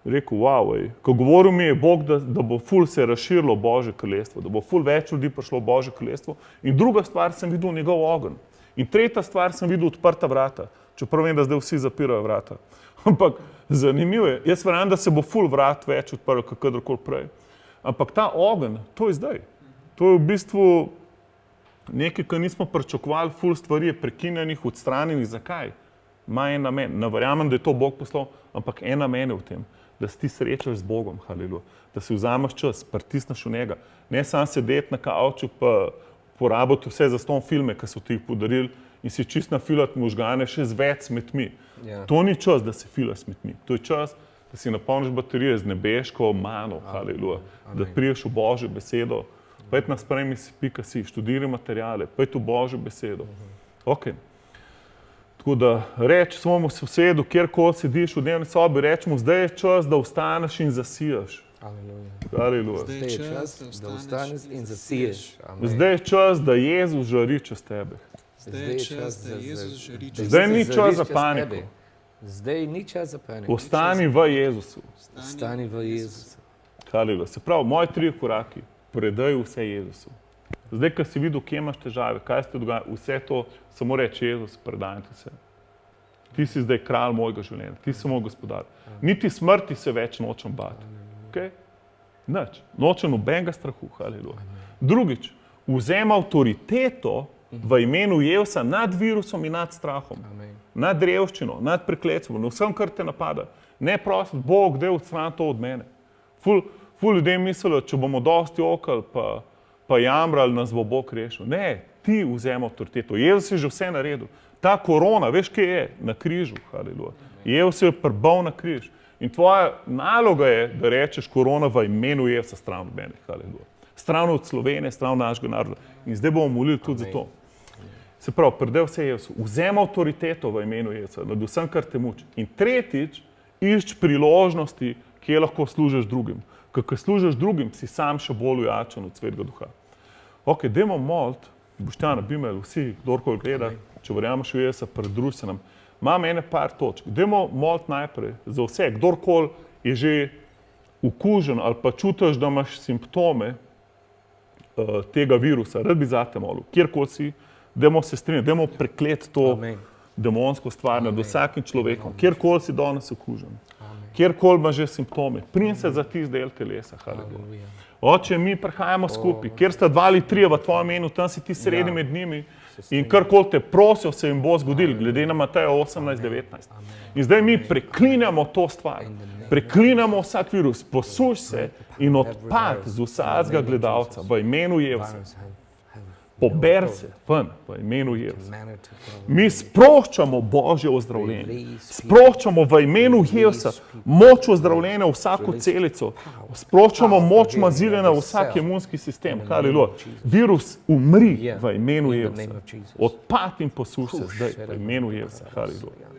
rekel, wow, ko govoril mi je Bog, da bo ful se razširilo Božje kraljestvo, da bo ful več ljudi prišlo v Božje kraljestvo. In druga stvar, sem videl njegov ogenj. In tretja stvar, sem videl odprta vrata. Čeprav vem, da zdaj vsi zapirajo vrata. Ampak zanimivo je, jaz verjamem, da se bo ful vrat več odprlo, kot kadarkoli prej. Ampak ta ogenj, to je zdaj. To je v bistvu nekaj, kar nismo pričakovali, ful stvari je prekinjenih, odstranjenih. Zakaj? Ima en namen. Ne verjamem, da je to Bog poslal, ampak en namen je v tem, da si ti srečaš z Bogom, haleluja. Da si vzameš čas, pritisneš v njega. Ne samo sedeti na kavču, pa porabiti vse zastonj filme, ki so ti jih podarili in si čist nafilati možgane še z več smetmi. Yeah. To ni čas, da se filaš smetmi. To je čas, da si napolniš baterije z nebeško mano, haleluja. Da priješ v Božjo besedo. Pojdi na spremi.si, študiraj materijale, pojdi v Božjo besedo. Ok. Tako da reči svojemu sosedu, kjerkoli sediš v dnevni sobi, rečemo, zdaj je čas, da vstaneš in zasijaš. Aleluja. Zdaj je čas, da vstaneš in zasiješ. Zdaj je čas, da Jezus žari čez tebe. Zdaj je čas, da Jezus žari čez tebe. Zdaj ni čas za paniko. Zdaj ni čas za paniko. Ostani v Jezusu. Ostani v Jezusu. Aleluja. Se pravi, moji 3 koraki, predaj vse Jezusu. Zdaj, ko si videl, kje imaš težave, kaj se ti dogaja, vse to, samo reči Jezus, predaj ti vse. Ti si zdaj kralj mojega življenja, ti si moj gospodar. Niti smrti se več nočem bati. Okay? Nič. Nočem nobenega strahu, haleluja. Drugič, vzem avtoriteto v imenu Jezusa nad virusom in nad strahom. Amen. Nad revščino, nad prekletstvom, na vsem, kar te napada. Ne prosim, Bog, daj odstrani to od mene. Ful ljudem mislijo, če bomo dosti okali, pa jamrali, nas bo Bog rešil. Ne, ti vzem avtoriteto. Jezus je že vse naredil. Ta korona, veš, kje je? Na križu, haleluja. Jezus je prbal na križ. In tvoja naloga je, da rečeš korona v imenu Jezusa stran od mene, haleluja. Stran od Slovenije, stran od našega naroda. In zdaj bomo molili tudi za to. Se pravi, predaj vse Jezusu. Vzem avtoriteto v imenu Jezusa, nad vsem, kar te muči. In tretjič, išči priložnosti, kje lahko služiš drugim. Ko služiš drugim, si sam še bolj ujačen od Svetega Duha. Ok, dajmo moliti, Boštjan, Bimel, vsi, kdorkoli gleda, če verjameš v Jezusa, pridruži se nam. Imam ene par točk. Dajmo moliti najprej za vse, kdorkoli je že okužen ali pa čutiš, da imaš simptome tega virusa, rad bi zate molil, kjerkoli si, dajmo se strinjati, dajmo prekleti to Amen. demonsko stvar nad Amen. vsakim človekom, kjerkoli si danes okužen, kjerkoli imaš že simptome, prim se za tisti del telesa, haleluja. Haleluja. Oče, mi prihajamo skupaj, kjer sta 2 ali 3 v tvojem imenu, tam si ti sredi med njimi in karkoli te prosijo, se jim bo zgodilo, glede na Mateja 18:19. In zdaj mi preklinjamo to stvar, preklinjamo vsak virus, posuš se in odpad z vsakega gledalca v imenu Jezusa. Pober se ven v imenu Jezusa. Mi sproščamo Božje ozdravljenje. Sproščamo v imenu Jezusa moč ozdravljenja v vsako celico. Sproščamo moč mazilja na vsak imunski sistem. Haleluja. Virus umri v imenu Jezusa. Odpad in posuš se zdaj v imenu Jezusa. Haleluja.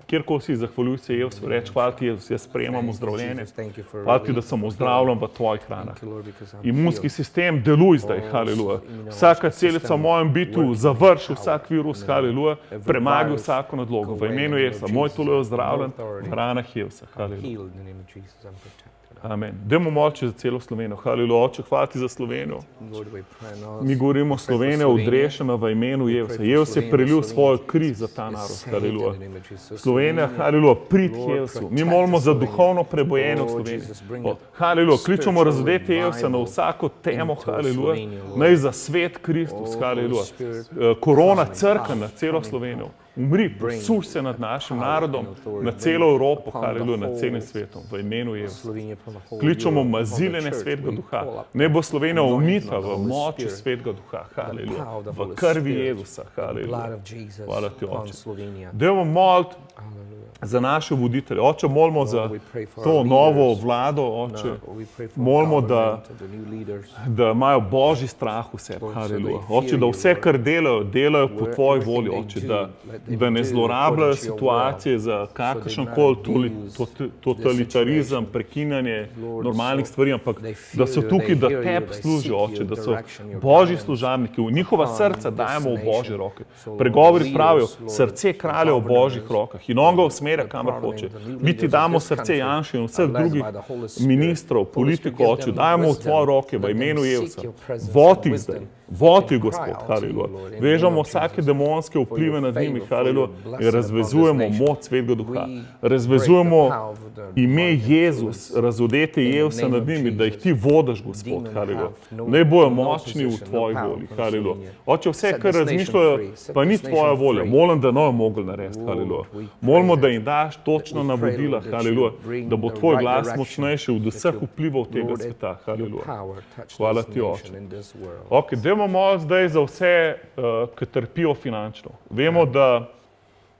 Kjerkoli si, zahvaljuj se Jezusu, reč, hvala ti Jezus, jaz sprejemam ozdravljenje. Hvala ti, da sem ozdravljen v tvojih ranah. Imunski sistem deluj zdaj, haleluja. Vsaka celica v mojem bitu završi vsak virus, haleluja. Premagi vsako nadlogo. V imenu Jezusa, moj telo je ozdravljen v ranah Jezusa, haleluja. Amen. Dajmo molče za celo Slovenijo. Haleluja, Oče, hvala ti za Slovenijo. Mi govorimo Slovenija odrešena v imenu Jezusa. Jezus je prelil svojo kri za ta narod. Haleluja. Slovenija, haleluja, prid Jezusu. Mi molimo za duhovno prebojene v Sloveniji. Haleluja, kličemo razodeti Jezusa na vsako temo, haleluja. Naj za svet Kristus, haleluja. Korona crkva na celo Slovenijo. Umri, posuš se nad našim narodom, na celo Evropo, haleluja, nad celim svetom, v imenu Jezusa. Kličemo maziljenje Svetega Duha. Naj bo Slovenija umita v moči Svetega Duha, haleluja, v krvi Jezusa, haleluja. Hvala ti, Oče. Dajmo moliti za naše voditelje. Oče, molimo za to novo vlado, Oče. Molimo, da imajo Božji strah v sebi, haleluja. Oče, da vse, kar delajo, delajo po tvoji volji, Oče, da ne zlorabljajo situacije za kakršenkoli totalitarizem, prekinjanje normalnih stvari, ampak da so tukaj, da tebi služijo, Oče, da so Božji služabniki. V njihova srca dajemo v Božje roke. Pregovori pravijo, srce kralja v Božjih rokah in on ga usmerja, kamor hoče. Mi ti damo srce Janše in vseh drugih ministrov, politikov, Oče, dajemo v tvoje roke v imenu Jezusa. Vodi zdaj. Vodi, Gospod, haleluja. Vežemo vsake demonske vplive nad njimi, haleluja, in razvezujemo moč Svetega Duha. Razvezujemo ime Jezus, razodete Jezusa nad njimi, da jih ti vodiš, Gospod, haleluja. Naj bojo močni v tvoji volji, haleluja. Oče, vse, kar razmišljajo, pa ni tvoja volja. Molim, da ne mogli narediti, haleluja. Molimo, da jim daš točno navodila, haleluja, da bo tvoj glas močnejši od vseh vplivov tega sveta, haleluja. Hvala ti, Oče. Okay, dajmo moliti zdaj za vse, ki trpijo finančno. Vemo,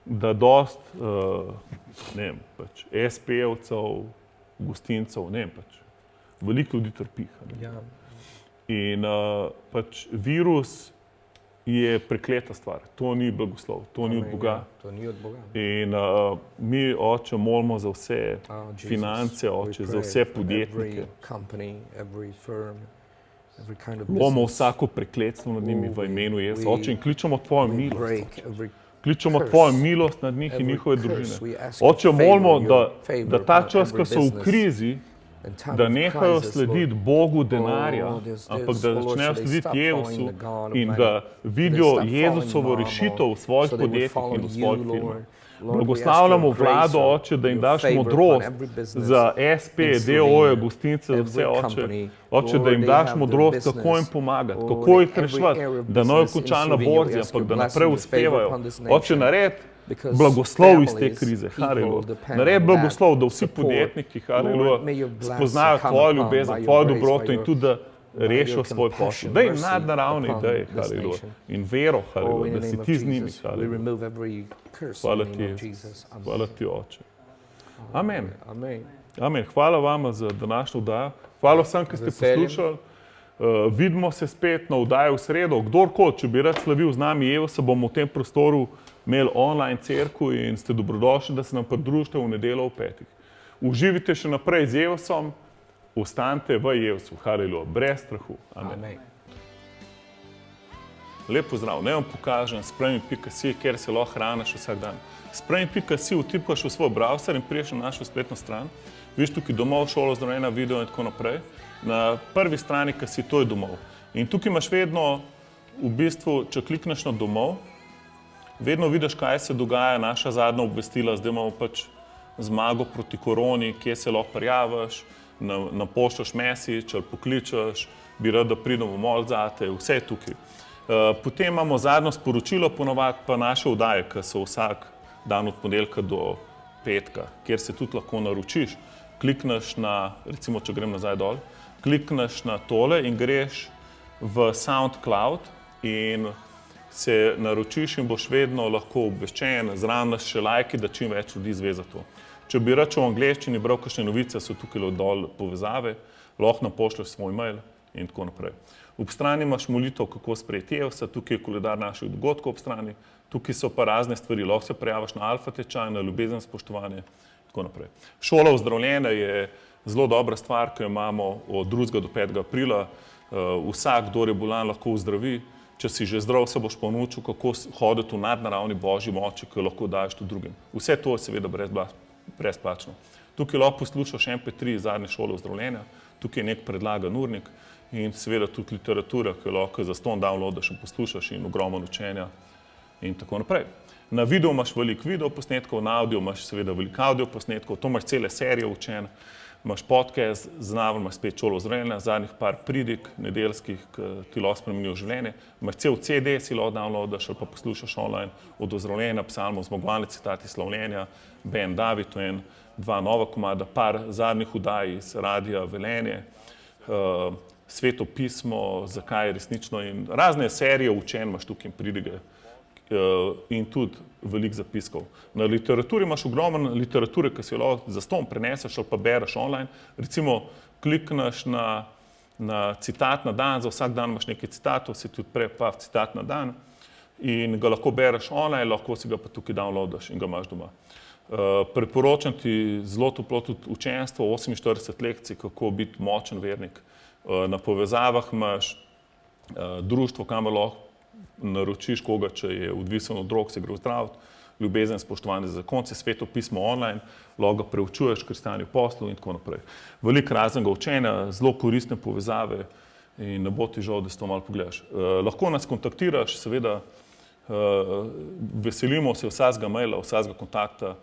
da dost, ne vem, pač SP-evcev, gostincev, ne vem, pač veliko ljudi trpi. In pač virus je prekleta stvar. To ni blagoslov, to ni od Boga. To ni od Boga. In mi, Oče, molimo za vse finance, Oče, za vse podjetnike. Lomimo vsako prekletstvo nad njimi v imenu Jezusa. Oče, in kličemo tvojo milost. Kličemo tvojo milost nad njih in njihove družine. Oče, molimo, da ta čas, ko so v krizi, da nehajo slediti Bogu denarja, ampak da začnejo slediti Jezusu in da vidijo Jezusovo rešitev v svojih podjetjih in v svojih firmah. Blagoslavljamo vlado, Oče, da jim daš modrost za SP, DO-je, gostince, za vse, Oče. Oče, da jim daš modrost, kako jim pomagati, kako jih reševati, da ne bojo končali na borzi, ampak da naprej uspevajo. Oče, naredi blagoslov iz te krize, haleluja. Naredi blagoslov, da vsi podjetniki, haleluja, spoznajo tvojo ljubezen, tvojo dobroto in tudi, da rešijo svoj posel. Daj jim nadnaravne ideje, haleluja, in vero, haleluja, da si ti z njimi, haleluja. Hvala ti, Jezus. Hvala ti, Oče. Amen. Amen. Hvala vama za današnjo vdajo. Hvala vsem, ki ste poslušali. Vidimo se spet na vdaji v sredo. Kdorkoli, če bi rad slavil z nami Jezusa, bomo v tem prostoru imeli online cerkev in ste dobrodošli, da se nam pridružite v nedeljo ob 5. Uživite še naprej z Jezusom, ostanite v Jezusu. Haleluja. Brez strahu. Amen. Lep pozdrav, naj vam pokažem spremi.si, kjer se lahko hraniš vsak dan. Spremi.si vtipkaš v svoj browser in priješ na našo spletno stran. Viš tukaj domov, šolo, zdravljena, video in tako naprej. Na prvi strani, ki si, to je domov. In tukaj imaš vedno, v bistvu, če klikneš na domov, vedno vidiš, kaj se dogaja, naša zadnja obvestila, zdaj imamo pač zmago proti koroni, kje se lahko prijaviš, napošljaš message ali pokličeš, bi rad, da pridemo mol zate, vse je tukaj. Potem imamo zadnjo sporočilo, ponovadi pa naše vdaje, ki so vsak dan od ponedeljka do petka, kjer se tudi lahko naročiš. Klikneš na, recimo, če grem nazaj dol, klikneš na tole in greš v SoundCloud in se naročiš in boš vedno lahko obveščen, zraven nas še lajki, da čim več ljudi izve za to. Če bi račel v angleščini, bral kakšne novice, so tukaj dol povezave, lahko nam pošlješ svoj mail in tako naprej. Ob strani imaš molitev, kako sprejeti EOS-a, tukaj je koledar naših dogodkov ob strani, tukaj so pa razne stvari, lahko se prijaviš na alfa tečaj, na ljubezen, spoštovanje in tako naprej. Šola ozdravljena je zelo dobra stvar, ki jo imamo od 2. do 5. aprila. Vsak, kdor je bolan, lahko ozdravi. Če si že zdrav, se boš pa naučil, kako hoditi v nadnaravni božji moči, ki jo lahko daješ tudi drugim. Vse to je seveda brezplačno. Tukaj lahko poslušaš MP3 zadnje šole ozdravljenja, tukaj je nek predlagan urnik in seveda tudi literatura, ki jo lahko zastonj downloadaš in poslušaš in ogromno učenja in tako naprej. Na video imaš veliko video posnetkov, na audio imaš seveda veliko audio posnetkov, to imaš cele serije učenj, imaš podcast, znavno imaš spet šolo ozdravljenja, zadnjih par pridik nedeljskih, ki ti lahko spremenijo življenje. Imaš cel CD, si lahko downloadaš ali pa poslušaš online od ozdravljenja, psalmov, zmagovalni citati slavljenja, Ben David, to je dva nova komada, par zadnjih vdaj iz Radia Velenje, Sveto pismo, zakaj je resnično in razne serije učenj imaš tukaj in pridige in tudi veliko zapiskov. Na literaturi imaš ogromno literature, ki si jo lahko zastonj preneseš ali pa bereš online. Recimo, klikneš na citat na dan, za vsak dan imaš nekaj citatov, si tudi prepav citat na dan in ga lahko bereš online, lahko si ga pa tukaj downloadaš in ga imaš doma. Priporočam ti zelo toplo tudi učenstvo, 48 lekcij, kako biti močen vernik. Na povezavah imaš društvo, kamor lahko naročiš koga, če je odvisen od drog, se gre zdraviti, ljubezen, spoštovanje za zakonce, Sveto pismo online, lahko ga preučuješ, kristjani v poslu in tako naprej. Veliko raznega učenja, zelo koristne povezave in ne bo ti žal, da si to malo pogledaš. Lahko nas kontaktiraš, seveda veselimo se vsakega maila, vsakega kontakta.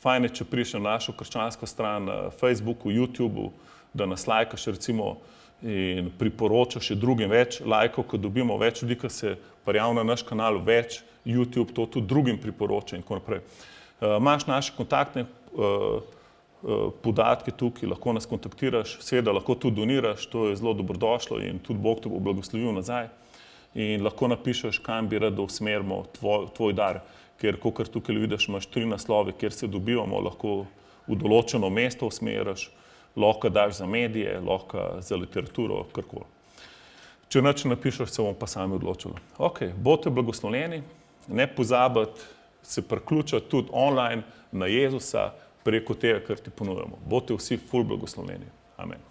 Fajn je, če prideš na našo krščansko stran na Facebooku, YouTubeu, da nas lajkaš recimo in priporočaš še drugim več lajkov, ko dobimo več ljudi, ki se prijavijo na naš kanal, več YouTube, to tudi drugim priporoča in tako naprej. Imaš naše kontaktne podatke tukaj, lahko nas kontaktiraš, seveda lahko tudi doniraš, to je zelo dobrodošlo in tudi Bog te bo blagoslovil nazaj. In lahko napišeš, kam bi rad, da usmerimo tvoj dar, ker kakor tukaj vidiš, imaš 3 naslove, kjer se dobivamo, lahko v določeno mesto usmeriš, lahko daš za medije, lahko za literaturo, karkoli. Če nič napišeš, se bomo pa sami odločili. Ok, bote blagoslovljeni, ne pozabiti se priključiti tudi online na Jezusa preko tega, kar ti ponujamo. Bote vsi ful blagoslovljeni. Amen.